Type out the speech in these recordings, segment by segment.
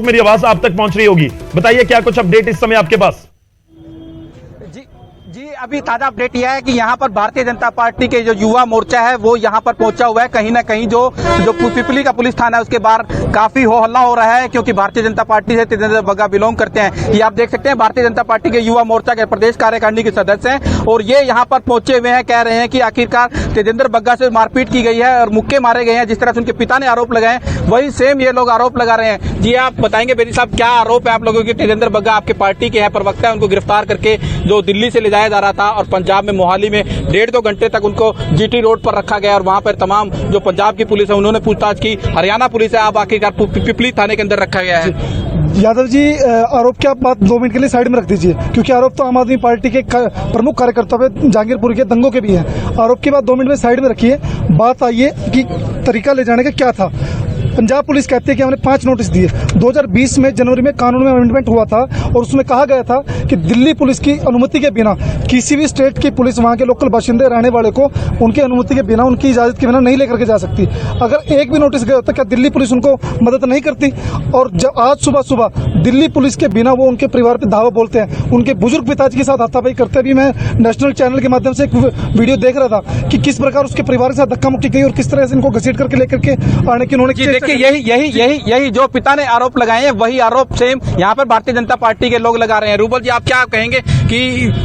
मेरी आवाज आप तक पहुंच रही होगी, बताइए क्या कुछ अपडेट इस समय आपके पास। जी अभी ताजा अपडेट यह है कि यहाँ पर भारतीय जनता पार्टी के जो युवा मोर्चा है वो यहाँ पर पहुंचा हुआ है। कहीं ना कहीं जो पिपली का पुलिस थाना है उसके बाहर काफी हो हल्ला हो रहा है, क्योंकि भारतीय जनता पार्टी से तेजेंद्र बग्गा बिलोंग करते हैं। ये आप देख सकते हैं भारतीय जनता पार्टी के युवा मोर्चा के प्रदेश कार्यकारिणी के सदस्य हैं और ये यहाँ पर पहुंचे हुए हैं। कह रहे हैं कि आखिरकार तेजेंद्र बग्गा से मारपीट की गई है और मुक्के मारे गए हैं, जिस तरह से उनके पिता ने आरोप लगाए वही सेम ये लोग आरोप लगा रहे हैं। जी आप बताएंगे बेदी साहब, क्या आरोप है आप लोगों के? तेजेंद्र बग्गा आपके पार्टी के हैं, प्रवक्ता है, उनको गिरफ्तार करके जो दिल्ली से ले जाया जा रहा था और पंजाब में मोहाली में 1.5-2 घंटे तक उनको जीटी रोड पर रखा गया और वहां पर तमाम जो पंजाब की पुलिस है उन्होंने पूछताछ की, हरियाणा पुलिस है, अब आखिरकार पिपली थाने के अंदर रखा गया है। यादव जी, आरोप की आप बात 2 मिनट के लिए साइड में रख दीजिए, क्योंकि आरोप तो आम आदमी पार्टी के प्रमुख कार्यकर्ता पे जहांगीरपुर के दंगों के भी हैं। आरोप की बात 2 मिनट में साइड में रखिए। बात आइए कि तरीका ले जाने का क्या था। पंजाब पुलिस कहती है कि हमने 5 नोटिस दिए। 2020 में जनवरी में कानून में अमेंडमेंट हुआ था और उसमें कहा गया था कि दिल्ली पुलिस की अनुमति के बिना किसी भी स्टेट की पुलिस वहां के लोकल बाशिंदे रहने वाले को उनकी अनुमति के बिना, उनकी इजाजत के बिना नहीं लेकर के जा सकती। अगर एक भी नोटिस गया होता, क्या दिल्ली पुलिस उनको मदद नहीं करती? और जब आज सुबह सुबह दिल्ली पुलिस के बिना वो उनके परिवार पर धावा बोलते हैं, उनके बुजुर्ग पिताजी के साथ हाथापाई करते। भी मैं नेशनल चैनल के माध्यम से एक वीडियो देख रहा था कि किस प्रकार उसके परिवार के साथ धक्का मुक्की की और किस तरह से इनको घसीट करके लेकर के आने की उन्होंने। यही जो पिता ने आरोप लगाए हैं वही आरोप सेम यहाँ पर भारतीय जनता पार्टी के लोग लगा रहे हैं। रूबल जी, आप क्या कहेंगे कि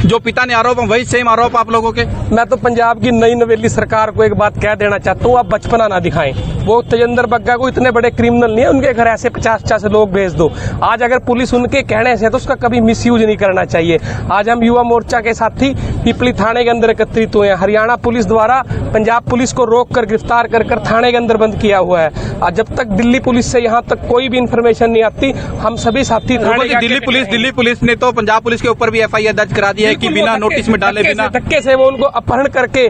जो पिता ने आरोप है वही सेम आरोप आप लोगों के? मैं तो पंजाब की नई नवेली सरकार को एक बात कह देना चाहता हूँ, आप बचपना ना दिखाएं। वो तेजेंद्र बग्गा को इतने बड़े क्रिमिनल नहीं है, उनके घर ऐसे 50-50 लोग भेज दो। आज अगर पुलिस उनके कहने से तो उसका कभी मिसयूज नहीं करना चाहिए। आज हम युवा मोर्चा के साथी पिपली थाने के अंदर एकत्रित हुए हैं। हरियाणा पुलिस द्वारा पंजाब पुलिस को रोक कर गिरफ्तार कर थाने के अंदर बंद किया हुआ है। और जब तक दिल्ली पुलिस से यहाँ तक कोई भी इंफॉर्मेशन नहीं आती, हम सभी साथी दिल्ली पुलिस ने तो पंजाब पुलिस के ऊपर भी FIR दर्ज करा दिया है कि बिना नोटिस में डाले, बिना धक्के से वो उनको अपहरण करके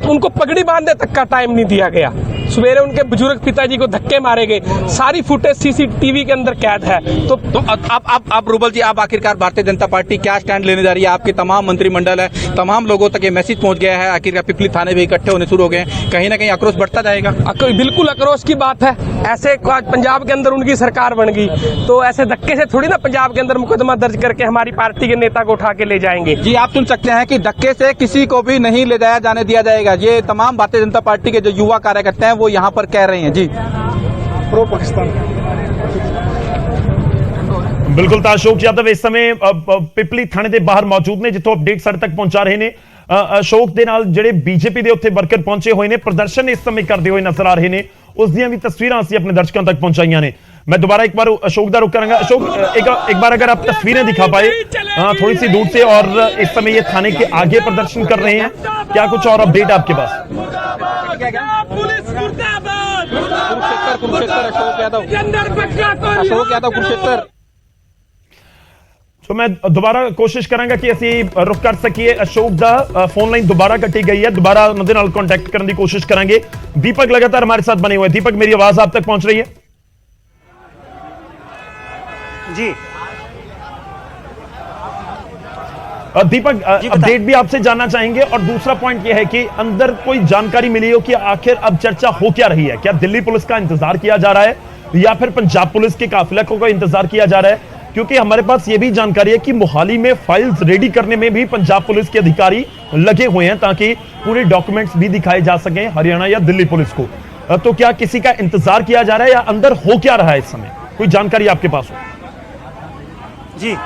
उनको पगड़ी बांधने तक का टाइम नहीं दिया गया। सवेरे उनके बुजुर्ग पिताजी को धक्के मारे गए। सारी फुटेज CCTV के अंदर कैद है। तो आप रूबल जी, आप आखिरकार भारतीय जनता पार्टी क्या स्टैंड लेने जा रही है? आपके तमाम मंत्रिमंडल है, तमाम लोगों तक ये मैसेज पहुंच गया है, आखिरकार पिपली थाने में इकट्ठे होने शुरू हो गए, कहीं ना कहीं आक्रोश बढ़ता जाएगा? बिल्कुल आक्रोश की बात है। ऐसे पंजाब के अंदर उनकी सरकार बन गई तो ऐसे धक्के से थोड़ी ना पंजाब के अंदर मुकदमा दर्ज करके हमारी पार्टी के नेता को उठा के ले जाएंगे। जी आप सुन सकते हैं कि धक्के से किसी को भी नहीं ले जाया जाने दिया जाएगा। ये तमाम भारतीय जनता पार्टी के जो युवा कार्यकर्ता हैं वो यहाँ पर कह रहे हैं। जी प्रो पाकिस्तान। बिल्कुल ਤਾਂ अशोक यादव इस समय पिपली थाने ਦੇ ਬਾਹਰ ਮੌਜੂਦ ਨੇ, ਜਿੱਥੋਂ ਅਪਡੇਟ ਸਾਡੇ ਤੱਕ ਪਹੁੰਚਾ ਰਹੇ ਨੇ। ਅਸ਼ੋਕ ਦੇ ਨਾਲ ਜਿਹੜੇ ਬੀਜੇਪੀ ਦੇ ਉੱਥੇ ਵਰਕਰ ਪਹੁੰਚੇ ਹੋਏ ਨੇ, ਪ੍ਰਦਰਸ਼ਨ ਇਸ ਸਮੇਂ ਕਰਦੇ ਹੋਏ ਨਜ਼ਰ ਆ ਰਹੇ ਨੇ, ਉਸ ਦੀਆਂ ਵੀ ਤਸਵੀਰਾਂ ਅਸੀਂ ਆਪਣੇ ਦਰਸ਼ਕਾਂ ਤੱਕ ਪਹੁੰਚਾਈਆਂ ਨੇ। मैं दोबारा एक बार अशोक का रुख करूंगा। अशोक, एक बार अगर आप तस्वीरें दिखा पाए थोड़ी सी दूर से, और इस समय ये थाने के आगे प्रदर्शन कर रहे हैं, क्या कुछ और अपडेट आपके पास? अशोक यादव कुरुक्षेत्र। तो मैं दोबारा कोशिश करांगा कि ਅਸੀਂ रुख कर सकीए। अशोक ਦਾ फोन लाइन दोबारा कटी गई है, दोबारा उन्होंने नाल कांटेक्ट करने की कोशिश करेंगे। दीपक लगातार हमारे साथ बने हुए हैं। दीपक, मेरी आवाज आप तक पहुंच रही है? जी दीपक, अपडेट भी आपसे जानना चाहेंगे। और दूसरा पॉइंट यह है कि अंदर कोई जानकारी मिली हो कि आखिर अब चर्चा हो क्या रही है? क्या दिल्ली पुलिस का इंतजार किया जा रहा है या फिर पंजाब पुलिस के काफिले को इंतजार किया जा रहा है? क्योंकि हमारे पास यह भी जानकारी है कि मोहाली में फाइल्स रेडी करने में भी पंजाब पुलिस के अधिकारी लगे हुए हैं, ताकि पूरे डॉक्यूमेंट्स भी दिखाए जा सकें हरियाणा या दिल्ली पुलिस को। तो क्या किसी का इंतजार किया जा रहा है या अंदर हो क्या रहा है इस समय? कोई जानकारी आपके पास हो? जी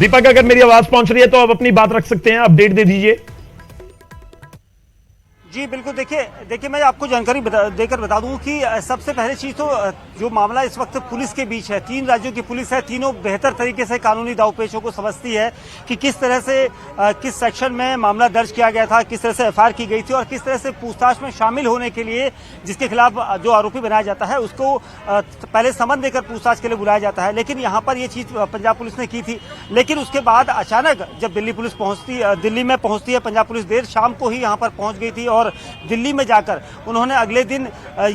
दीपक, अगर मेरी आवाज पहुंच रही है तो आप अपनी बात रख सकते हैं, अपडेट दे दीजिए। जी बिल्कुल, देखिए मैं आपको जानकारी देकर बता दूं कि सबसे पहले चीज तो जो मामला इस वक्त पुलिस के बीच है, 3 राज्यों की पुलिस है, तीनों बेहतर तरीके से कानूनी दावपेचों को समझती है कि किस तरह से किस सेक्शन में मामला दर्ज किया गया था, किस तरह से FIR की गई थी और किस तरह से पूछताछ में शामिल होने के लिए जिसके खिलाफ जो आरोपी बनाया जाता है उसको पहले समन देकर पूछताछ के लिए बुलाया जाता है। लेकिन यहाँ पर ये चीज पंजाब पुलिस ने की थी, लेकिन उसके बाद अचानक जब दिल्ली में पहुंचती है पंजाब पुलिस देर शाम को ही यहाँ पर पहुंच गई थी और दिल्ली में जाकर उन्होंने अगले दिन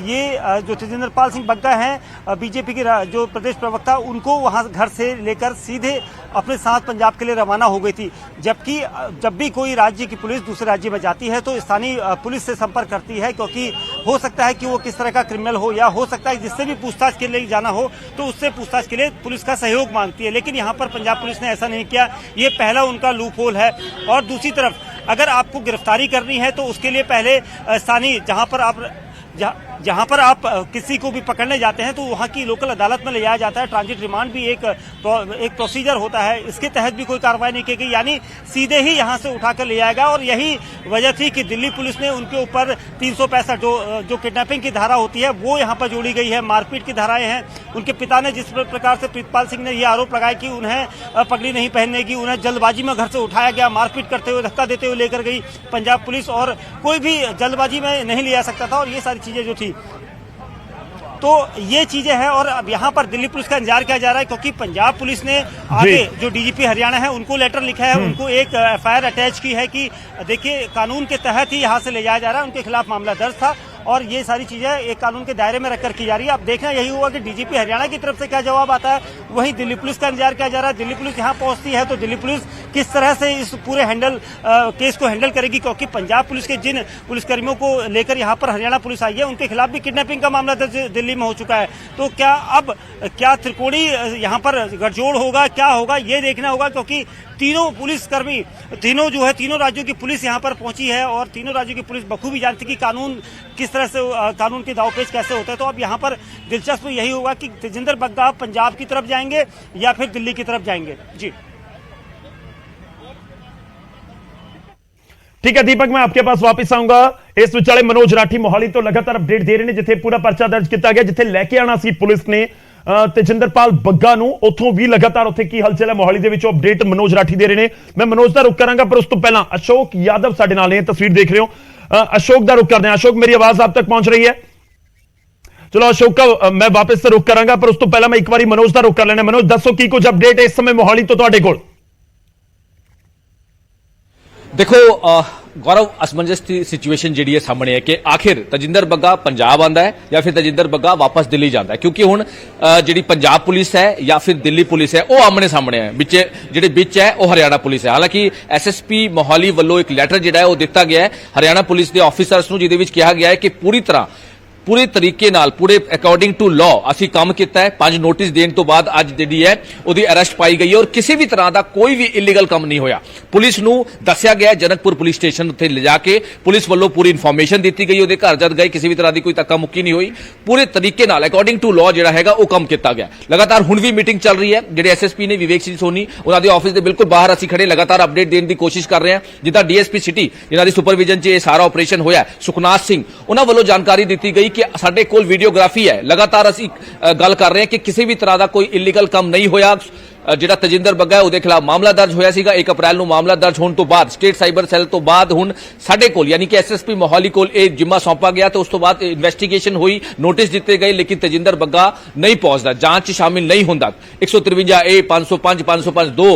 ये जो तेजिंदर पाल सिंह बग्गा हैं बीजेपी के जो प्रदेश प्रवक्ता, उनको वहां घर से लेकर सीधे अपने साथ पंजाब के लिए रवाना हो गई थी। जबकि जब भी कोई राज्य की पुलिस दूसरे राज्य में जाती है तो स्थानीय पुलिस से संपर्क करती है, क्योंकि हो सकता है कि वो किस तरह का क्रिमिनल हो, या हो सकता है जिससे भी पूछताछ के लिए जाना हो तो उससे पूछताछ के लिए पुलिस का सहयोग मांगती है। लेकिन यहाँ पर पंजाब पुलिस ने ऐसा नहीं किया, ये पहला उनका लूप होल है। और दूसरी तरफ अगर आपको गिरफ्तारी करनी है तो उसके लिए पहले स्थानीय जहां पर आप किसी को भी पकड़ने जाते हैं तो वहां की लोकल अदालत में ले जाया जाता है। ट्रांजिट रिमांड भी एक प्रोसीजर होता है, इसके तहत भी कोई कार्रवाई नहीं की गई, यानी सीधे ही यहां से उठाकर ले जाएगा। और यही वजह थी कि दिल्ली पुलिस ने उनके ऊपर 365 जो किडनैपिंग की धारा होती है वो यहां पर जोड़ी गई है, मारपीट की धाराएं हैं। उनके पिता ने जिस प्रकार से प्रीतपाल सिंह ने यह आरोप लगाया कि उन्हें पगड़ी नहीं पहनने की, उन्हें जल्दबाजी में घर से उठाया गया, मारपीट करते हुए, धक्का देते हुए लेकर गई पंजाब पुलिस, और कोई भी जल्दबाजी में नहीं ले जा सकता था, और ये सारी चीजें जो थी। तो ये चीजें हैं और अब यहाँ पर दिल्ली पुलिस का इंतजार किया जा रहा है, क्योंकि पंजाब पुलिस ने आगे जो डीजीपी हरियाणा है उनको लेटर लिखा है, उनको एक एफआईआर अटैच की है कि देखिए कानून के तहत ही यहाँ से ले जाया जा रहा है, उनके खिलाफ मामला दर्ज था और ये सारी चीजें एक कानून के दायरे में रखकर की जा रही है। अब देखना यही हुआ कि डीजीपी हरियाणा की तरफ से क्या जवाब आता है, वहीं दिल्ली पुलिस का इंतजार किया जा रहा है। दिल्ली पुलिस यहाँ पहुंचती है तो दिल्ली पुलिस किस तरह से इस पूरे केस को हैंडल करेगी, क्योंकि पंजाब पुलिस के जिन पुलिसकर्मियों को लेकर यहाँ पर हरियाणा पुलिस आई है उनके खिलाफ भी किडनैपिंग का मामला दर्ज दिल्ली में हो चुका है। तो क्या त्रिकोणी यहाँ पर गठजोड़ होगा, क्या होगा ये देखना होगा, क्योंकि तीनों पुलिसकर्मी, तीनों राज्यों की पुलिस यहाँ पर पहुंची है और तीनों राज्यों की पुलिस बखूबी जानती कि कानून किस तरह से, कानून के दावपेच कैसे होते हैं। तो अब यहाँ पर दिलचस्प यही होगा कि तेजिंदर बग्गा पंजाब की तरफ जाएंगे या फिर दिल्ली की तरफ जाएंगे। जी ठीक है दीपक, मैं आपके पास वापस आऊंगा। इस विचाले मनोज राठी मोहाली तो लगातार अपडेट दे रहे हैं, जिथे पूरा पर्चा दर्ज किया गया, जिथे लेके आना सी पुलिस ने तेजिंदरपाल ਬੱਗਾ ਨੂੰ, ਉੱਥੋਂ ਵੀ ਲਗਾਤਾਰ ਉੱਥੇ ਕੀ ਹਲਚਲ ਹੈ ਮੋਹਾਲੀ ਦੇ ਵਿੱਚ ਅਪਡੇਟ ਮਨੋਜ ਰਾਠੀ ਦੇ ਰਹੇ ਨੇ। ਮੈਂ ਮਨੋਜ ਦਾ ਰੁਕ ਕਰਾਂਗਾ, ਪਰ ਉਸ ਤੋਂ ਪਹਿਲਾਂ ਅਸ਼ੋਕ यादव ਸਾਡੇ ਨਾਲ ਨੇ, ਤਸਵੀਰ ਦੇਖ ਰਹੇ ਹੋ। अशोक ਦਾ रुख करते हैं। अशोक, मेरी आवाज आप तक पहुंच रही है? चलो अशोक का मैं वापस से रुख करांगा, पर उस तो पहला मैं एक बार मनोज का रुख कर लेना। मनोज दसो की कुछ अपडेट है इस समय मोहाली तो तुहाडे कोल? देखो गौरव, असमंजस की सिचुएशन जी है सामने है कि आखिर तजिंदर बग्गा पंजाब आंदा है या फिर तजिंदर बग्गा वापस दिल्ली जाता है, क्योंकि हुण जी पंजाब पुलिस है या फिर दिल्ली पुलिस है वो आमने सामने है, जिहड़े बिच है वो हरियाणा पुलिस है। हालांकि SSP मोहाली वालों एक लैटर जिहड़ा है वो दिता गया है हरियाणा पुलिस के ऑफिसर्स नूं, जिहदे विच कहा गया है कि पूरे तरीके नाल, पूरे अकॉर्डिंग टू लॉ असी काम किया है। 5 नोटिस देने तो बाद अज जी है उसकी अरेस्ट पाई गई है और किसी भी तरह का कोई भी इलीगल काम नहीं होया। पुलिस नूं दस्या गया जनकपुर पुलिस स्टेशन उत्थे ले जाके पुलिस वालों पूरी इन्फॉर्मेशन दी गई, उसके घर जद गए, किसी भी तरह की कोई धक्का मुक्की नहीं हुई, पूरे तरीके नाल अकॉर्डिंग टू लॉ जिहड़ा हैगा वो काम किया गया। लगातार हुण भी मीटिंग चल रही है, जिहड़े SSP ने विवेक सिंह सोनी उन्होंने ऑफिस के बिल्कुल बाहर असी खड़े लगातार अपडेट देने की कोशिश कर रहे हैं। जिदा DSP सिटी जिन्हों की सुपरविजन च यह सारा ऑपरेशन होया, सुखनाथ सिंह, उन्होंने वालों जानकारी दी गई कि साडे कोल वीडियोग्राफी है, लगातार असी गल कर रहे हैं कि किसी भी तरह का कोई इलीगल काम नहीं होया। जिहड़ा तजिंदर बग्गा है उसके खिलाफ मामला दर्ज होया सीगा 1 अप्रैल को, मामला दर्ज होने तो बाद स्टेट साइबर सैल तो बाद हुण साडे कोल यानी कि SSP मोहाली कोल एक जिम्मा सौंपा गया, तो उस तो बाद इन्वेस्टिगेशन हुई, नोटिस दिते गए, लेकिन तजिंदर बग्गा नहीं पहुंचता, जांच शामिल नहीं होंदा। 153A 505 505 2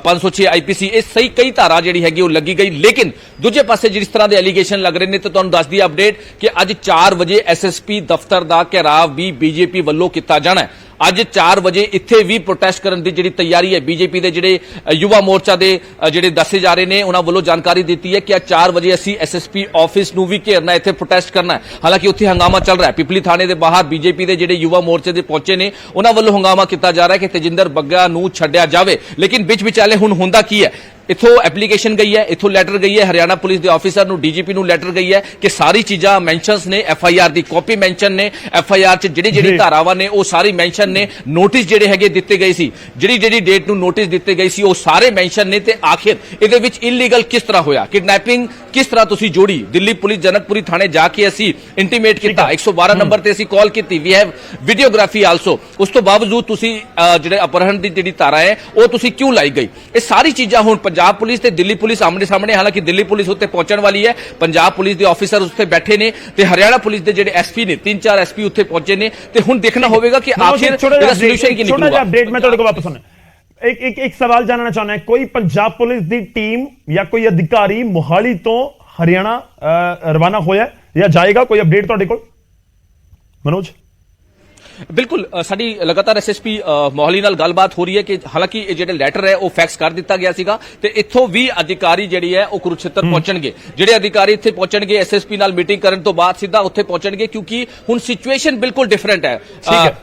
506 IPC ये सही कई धारा जी हैगी लगी गई। लेकिन दूजे पासे जिस तरह के एलीगेशन लग रहे हैं तो तुहानूं दस दी अपडेट कि अज 4 बजे SSP दफ्तर का घेराव भी BJP वालों किया जाना है। अज 4 बजे इत्थे भी प्रोटेस्ट करने की जिहड़ी तैयारी है BJP के जिहड़े युवा मोर्चा के जिहड़े दसे जा रहे हैं, उन्होंने वालों जानकारी दी है कि आज 4 बजे असी SSP ऑफिस नूं भी घेरना, इत्थे प्रोटेस्ट करना है। हालांकि उत्थे हंगामा चल रहा है, पिपली थाने के बाहर BJP के जिहड़े युवा मोर्चे के पहुंचे ने उन्होंने वालों हंगामा किया जा रहा है कि तेजिंदर बग्गा नूं छड्डिया जावे। लेकिन बिच विचाले हुण हुंदा की है, इथों एप्लीकेशन गई है, इथों लैटर गई है हरियाणा पुलिस के ऑफिसर नूं, DGP नूं लैटर गई है कि सारी चीज़ां मैंशनस ने, FIR की कॉपी मैंशन ने, FIR च जिहड़ी धारावां ने वो सारी मैंशन ने, नोटिस जिहड़े हैगे दिते गए सी, जिहड़ी डेट नूं नोटिस दिते गए सी वो सारे मैंशन ने। ते आखिर इहदे विच इलीगल किस तरह होया, किडनैपिंग किस तरह तुसीं जोड़ी, दिल्ली पुलिस जनकपुरी थाने जाके असी इंटीमेट किया, 112 नंबर ते असी कॉल की, वी हैव वीडियोग्राफी आल्सो, उस तो बावजूद तुसीं जिहड़े अपहरण की जिहड़ी धारा है वो तुसीं क्यों लाई गई। ये सारी चीज़ां हुण पंजाब पुलिस ते दिल्ली पुलिस आमने सामने, हालांकि दिल्ली पुलिस उत्ते पहुंचने वाली है, पंजाब पुलिस के ऑफिसर उत्ते बैठे ने ते हरियाणा पुलिस के जिहड़े SP ने 3-4 SP उत्ते पहुंचे ने, ते हुण देखना होगा कि आखिर इसदा सॉल्यूशन की निकलूगा। अपडेट मैं तुहाडे कोल वापस आना, एक सवाल जानना चाहना है, कोई पंजाब पुलिस की टीम या कोई अधिकारी मोहाली तो हरियाणा रवाना होया या जाएगा? कोई अपडेट ਤੁਹਾਡੇ ਕੋਲ मनोज? ਬਿਲਕੁਲ ਸਾਡੀ ਲਗਾਤਾਰ ਐਸਐਸਪੀ ਮੋਹਾਲੀ ਨਾਲ ਗੱਲਬਾਤ ਹੋ ਰਹੀ ਹੈ ਕਿ ਹਾਲਾਂਕਿ ਇਹ ਜਿਹੜੇ ਲੈਟਰ ਹੈ ਉਹ ਫੈਕਸ ਕਰ ਦਿੱਤਾ ਗਿਆ ਸੀਗਾ ਤੇ ਇੱਥੋਂ ਵੀ ਅਧਿਕਾਰੀ ਜਿਹੜੀ ਹੈ ਉਹ ਕੁਰੂਕਸ਼ੇਤਰ ਪਹੁੰਚਣਗੇ। ਜਿਹੜੇ ਅਧਿਕਾਰੀ ਇੱਥੇ ਪਹੁੰਚਣਗੇ ਐਸਐਸਪੀ ਨਾਲ ਮੀਟਿੰਗ ਕਰਨ ਤੋਂ ਬਾਅਦ ਸਿੱਧਾ ਉੱਥੇ ਪਹੁੰਚਣਗੇ ਕਿਉਂਕਿ ਹੁਣ ਸਿਚੁਏਸ਼ਨ ਬਿਲਕੁਲ ਡਿਫਰੈਂਟ ਹੈ।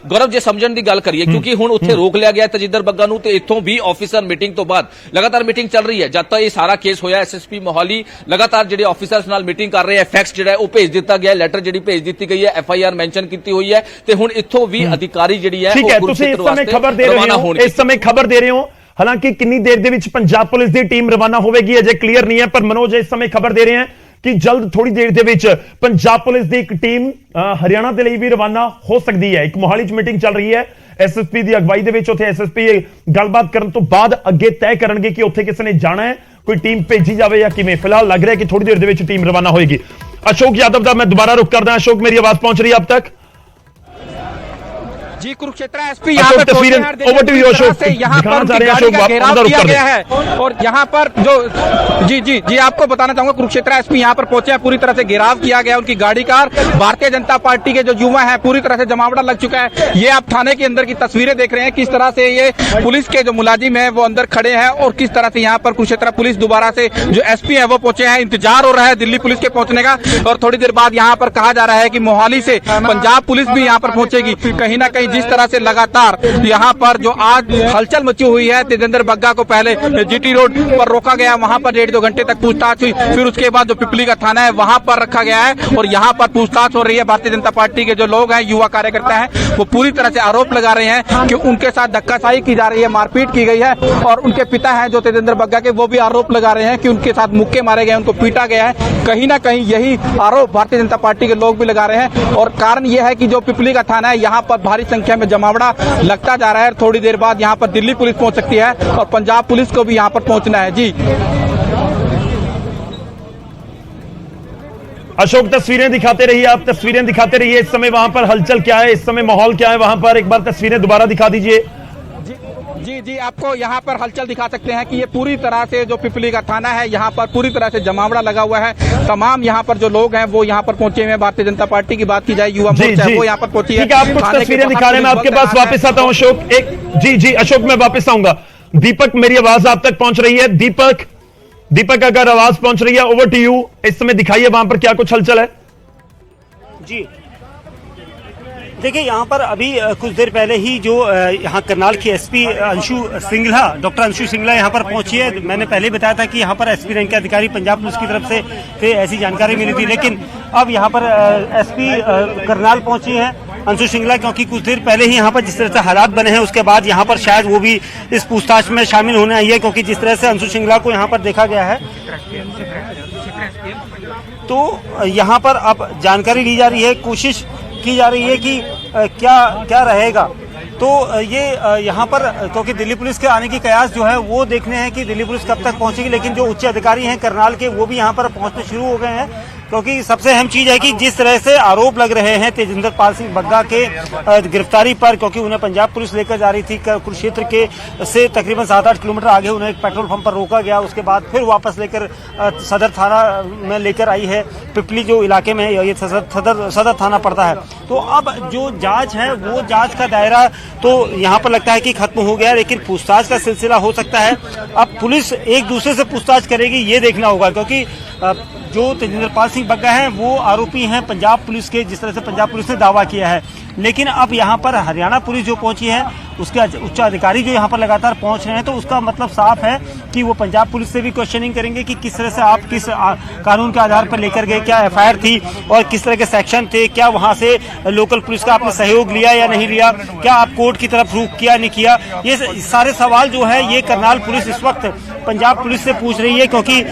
ਗੌਰਵ ਜੇ ਸਮਝਣ ਦੀ ਗੱਲ ਕਰੀਏ ਕਿਉਂਕਿ ਹੁਣ ਉੱਥੇ ਰੋਕ ਲਿਆ ਗਿਆ ਤਜਿੰਦਰ ਬੱਗਾ ਨੂੰ ਤੇ ਇੱਥੋਂ ਵੀ ਆਫੀਸਰ ਮੀਟਿੰਗ ਤੋਂ ਬਾਅਦ ਲਗਾਤਾਰ ਮੀਟਿੰਗ ਚੱਲ ਰਹੀ ਹੈ। ਜਦ ਤੱਕ ਇਹ ਸਾਰਾ ਕੇਸ ਹੋਇਆ ਐਸਐਸਪੀ ਮੋਹਾਲੀ ਲਗਾਤਾਰ ਜਿਹੜੇ ਆਫੀਸਰਸ ਨਾਲ ਮੀਟਿੰਗ ਕਰ ਰਹੇ ਹੈ। ਫੈਕਸ ਜਿਹੜਾ ਉਹ ਭੇਜ ਦਿੱਤਾ ਗਿਆ, ਲੈਟਰ ਜਿਹੜੀ ਭੇਜ ਦਿੱਤੀ ਗਈ ਹੈ, ਐਫਆਈਆਰ ਮੈਂਸ਼ਨ ਕੀਤੀ ਹੋਈ ਹੈ ਤੇ ਹੁਣ ਇੱਥੋਂ ਵੀ ਅਧਿਕਾਰੀ ठीक है, तुसी इस समय खबर दे रहे हो, इस समय खबर दे रहे हो। हालांकि कितनी देर दे विच पंजाब पुलिस दी टीम रवाना होगी अजे क्लियर नहीं है, पर मनोज इस समय खबर दे रहे हैं कि जल्द थोड़ी देर दे विच पंजाब पुलिस दी एक टीम हरियाणा दे लई भी रवाना हो सकती है। एक मोहाली च मीटिंग चल रही है एसएसपी दी अगवाई दे विच, उत्थे एसएसपी गलबात करन तो बाद अगे तय करनगे कि उत्थे किसी ने जाना है, कोई टीम भेजी जाए या किवें। फिलहाल लग रहा है कि थोड़ी देर दे विच टीम रवाना होगी। अशोक यादव दा मैं दोबारा रुख करदा। अशोक, मेरी आवाज पहुंच रही है अब तक? जी, कुरुक्षेत्र एसपी यहाँ पर यहाँ पर गाड़ी का घेराव किया गया है और यहाँ पर जो जी आपको बताना चाहूंगा कुरुक्षेत्र एसपी यहाँ पर पहुंचे हैं, पूरी तरह से घेराव किया गया उनकी गाड़ी का। भारतीय जनता पार्टी के जो युवा हैं पूरी तरह से जमावड़ा लग चुका है। ये आप थाने के अंदर की तस्वीरें देख रहे हैं, किस तरह से ये पुलिस के जो मुलाजिम है वो अंदर खड़े हैं और किस तरह से यहाँ पर कुरुक्षेत्र पुलिस दोबारा से जो एसपी है वो पहुंचे हैं। इंतजार हो रहा है दिल्ली पुलिस के पहुंचने का और थोड़ी देर बाद यहाँ पर कहा जा रहा है कि मोहाली से पंजाब पुलिस भी यहाँ पर पहुंचेगी। कहीं ना कहीं जिस तरह से लगातार यहाँ पर जो आज हलचल मची हुई है, तेजेंद्र बग्गा को पहले जीटी रोड पर रोका गया, वहां पर 1.5-2 घंटे तक पूछताछ हुई, फिर उसके बाद जो पिपली का थाना है वहां पर रखा गया है और यहाँ पर पूछताछ हो रही है। भारतीय जनता पार्टी के जो लोग हैं, युवा कार्यकर्ता हैं, वो पूरी तरह से आरोप लगा रहे हैं कि उनके साथ धक्काशाही की जा रही है, मारपीट की गई है और उनके पिता हैं जो तेजेंद्र बग्गा के, वो भी आरोप लगा रहे हैं कि उनके साथ मुक्के मारे गए, उनको पीटा गया है। कहीं ना कहीं यही आरोप भारतीय जनता पार्टी के लोग भी लगा रहे हैं और कारण यह है कि जो पिपली का थाना है यहाँ पर भारी संख्या में जमावड़ा लगता जा रहा है। थोड़ी देर बाद यहाँ पर दिल्ली पुलिस पहुंच सकती है और पंजाब पुलिस को भी यहाँ पर पहुंचना है। जी अशोक, तस्वीरें दिखाते रहिए, आप तस्वीरें दिखाते रहिए। इस समय वहां पर हलचल क्या है, इस समय माहौल क्या है वहां पर? एक बार तस्वीरें दोबारा दिखा दीजिए। जी आपको यहाँ पर हलचल दिखा सकते हैं कि ये पूरी तरह से जो पिपली का थाना है यहाँ पर पूरी तरह से जमावड़ा लगा हुआ है। तमाम यहाँ पर जो लोग हैं वो यहाँ पर पहुंचे हुए हैं। भारतीय जनता पार्टी की बात की जाए, युवा मोर्चा वो यहाँ पर पहुंची है। ठीक है, आप कुछ तस्वीरें दिखा रहे हैं, मैं आपके पास वापस आता हूं अशोक। जी अशोक, मैं वापस आऊंगा। दीपक, मेरी आवाज आप तक पहुंच रही है? दीपक अगर आवाज पहुंच रही है, ओवर टू यू। इस समय दिखाइए वहां पर क्या कुछ हलचल है। जी देखिए, यहाँ पर अभी कुछ देर पहले ही जो यहाँ करनाल की एसपी डॉक्टर अंशु सिंगला यहाँ पर पहुंची है। मैंने पहले बताया था कि यहाँ पर एसपी रैंक के अधिकारी पंजाब पुलिस की तरफ से ऐसी जानकारी मिली थी, लेकिन अब यहाँ पर एसपी करनाल पहुंची है अंशु सिंगला, क्योंकि कुछ देर पहले ही यहाँ पर जिस तरह से हालात बने हैं उसके बाद यहाँ पर शायद वो भी इस पूछताछ में शामिल होने आई है, क्योंकि जिस तरह से अंशु सिंगला को यहाँ पर देखा गया है तो यहाँ पर अब जानकारी ली जा रही है, कोशिश की जा रही है कि क्या रहेगा। तो ये यहाँ पर क्योंकि दिल्ली पुलिस के आने की कयास जो है वो देखने हैं कि दिल्ली पुलिस कब तक पहुंचेगी, लेकिन जो उच्च अधिकारी हैं करनाल के वो भी यहाँ पर पहुंचने शुरू हो गए हैं, क्योंकि सबसे अहम चीज है कि जिस तरह से आरोप लग रहे हैं तेजिंदर पाल सिंह बग्गा के गिरफ्तारी पर, क्योंकि उन्हें पंजाब पुलिस लेकर जा रही थी कुरुक्षेत्र के से तकरीबन 7-8 किलोमीटर आगे उन्हें एक पेट्रोल पंप पर रोका गया, उसके बाद फिर वापस लेकर सदर थाना में लेकर आई है। पिपली जो इलाके में ये सदर थाना पड़ता है। तो अब जो जांच है वो जांच का दायरा तो यहाँ पर लगता है कि खत्म हो गया, लेकिन पूछताछ का सिलसिला हो सकता है। अब पुलिस एक दूसरे से पूछताछ करेगी, ये देखना होगा, क्योंकि जो तेजिंदर पाल सिंह बग्गा हैं वो आरोपी हैं पंजाब पुलिस के, जिस तरह से पंजाब पुलिस ने दावा किया है। लेकिन अब यहाँ पर हरियाणा पुलिस जो पहुंची है, उसके उच्च अधिकारी जो यहाँ पर लगातार पहुंच रहे हैं, तो उसका मतलब साफ है कि वो पंजाब पुलिस से भी क्वेश्चनिंग करेंगे कि किस तरह से आप किस कानून के आधार पर लेकर गए, क्या एफआईआर थी और किस तरह के सेक्शन थे, क्या वहां से लोकल पुलिस का आपने सहयोग लिया या नहीं लिया, क्या आप कोर्ट की तरफ रुख किया नहीं किया। ये सारे सवाल जो है ये करनाल पुलिस इस वक्त पंजाब पुलिस से पूछ रही है, क्योंकि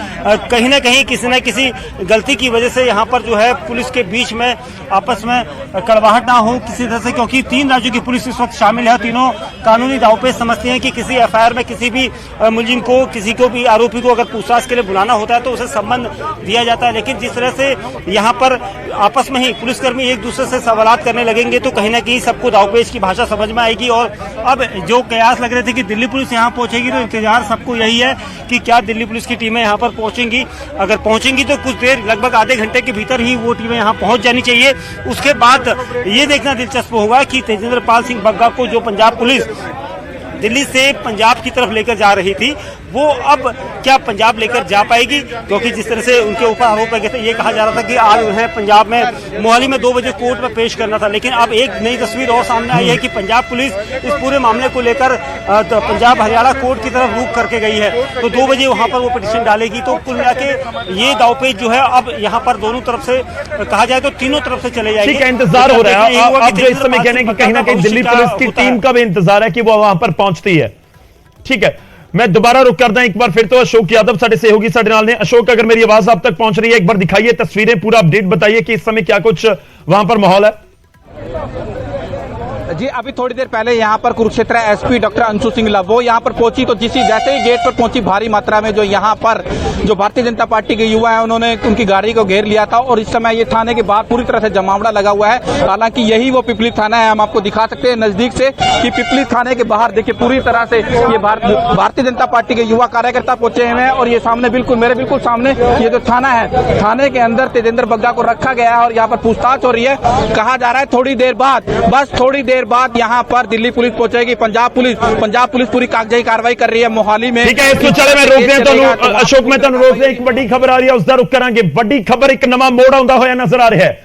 कहीं ना कहीं किसी न किसी गलती की वजह से यहाँ पर जो है पुलिस के बीच में आपस में कड़वाहट ना हो किसी तरह से, क्योंकि 3 राज्यों की पुलिस इस वक्त शामिल है। तीनों कानूनी दांवपेच समझते हैं कि किसी एफआईआर में किसी भी मुलजिम को, किसी को भी आरोपी को अगर पूछताछ के लिए बुलाना होता है तो उसे सम्मान दिया जाता है। लेकिन जिस तरह से यहाँ पर आपस में ही पुलिसकर्मी एक दूसरे से सवालात करने लगेंगे तो कहीं ना कहीं सबको दांवपेच की भाषा समझ में आएगी। और अब जो कयास लग रहे थे कि दिल्ली पुलिस यहाँ पहुंचेगी, तो इंतजार सबको यही है कि क्या दिल्ली पुलिस की टीमें यहाँ पर पहुंचेंगी। अगर पहुंचेंगी तो कुछ देर, लगभग आधे घंटे के भीतर ही वो टीमें यहाँ पहुंच जानी चाहिए। उसके बाद ये देखना दिलचस्प होगा कि तेजिंदर पाल सिंह बग्गा को जो पंजाब पुलिस दिल्ली से पंजाब की तरफ लेकर जा रही थी, वो अब क्या पंजाब लेकर जा पाएगी, क्योंकि जिस तरह से उनके ऊपर आरोप लगे थे, ये कहा जा रहा था कि आज उन्हें पंजाब में मोहाली में 2 बजे कोर्ट में पेश करना था। लेकिन अब एक नई तस्वीर और सामने आई है कि पंजाब पुलिस इस पूरे मामले को लेकर तो पंजाब हरियाणा कोर्ट की तरफ रुख करके गई है, तो 2 बजे वहां पर वो पिटीशन डालेगी। तो कुल मिला के ये दावपेच जो है अब यहाँ पर दोनों तरफ से, कहा जाए तो तीनों तरफ से चले जाएंगे। ठीक है, इंतजार हो रहा है। आप जो इस समय कहने की कहीं ना कहीं दिल्ली पुलिस की टीम का भी इंतजार है कि वो वहां पर पहुंचती है। ठीक है, मैं दोबारा रुक करता हूं एक बार फिर तो अशोक यादव साढ़े सहयोगी साढ़े नाल ने। अशोक, अगर मेरी आवाज आप तक पहुंच रही है, एक बार दिखाइए तस्वीरें, पूरा अपडेट बताइए कि इस समय क्या कुछ वहां पर माहौल है। जी, अभी थोड़ी देर पहले यहाँ पर कुरुक्षेत्र एसपी डॉक्टर अंशु सिंह वो यहाँ पर पहुंची, तो जैसे ही गेट पर पहुंची, भारी मात्रा में जो यहाँ पर जो भारतीय जनता पार्टी के युवा हैं, उन्होंने उनकी गाड़ी को घेर लिया था और इस समय ये थाने के बाहर पूरी तरह से जमावड़ा लगा हुआ है। हालांकि यही वो पिपली थाना है, हम आपको दिखा सकते हैं नजदीक से कि पिपली थाने के बाहर देखिए पूरी तरह से ये भारतीय जनता पार्टी के युवा कार्यकर्ता पहुंचे हुए हैं और ये सामने मेरे बिल्कुल सामने ये जो थाना है, थाने के अंदर तेजिंदर बग्गा को रखा गया है और यहाँ पर पूछताछ हो रही है। कहा जा रहा है थोड़ी देर बाद, बस थोड़ी देर बाद यहाँ पर दिल्ली पुलिस पहुंचेगी। पंजाब पुलिस पूरी कागजाई कार्रवाई कर रही है मोहाली में। ठीक है, इसको चले मैं रोक दें तो अशोक, मैं तुहानू रोक दें, एक बड़ी खबर आ रही है, उसका रुख करांगे। बड़ी खबर एक नवा मोड़ आउंदा होया नजर आ रहा है।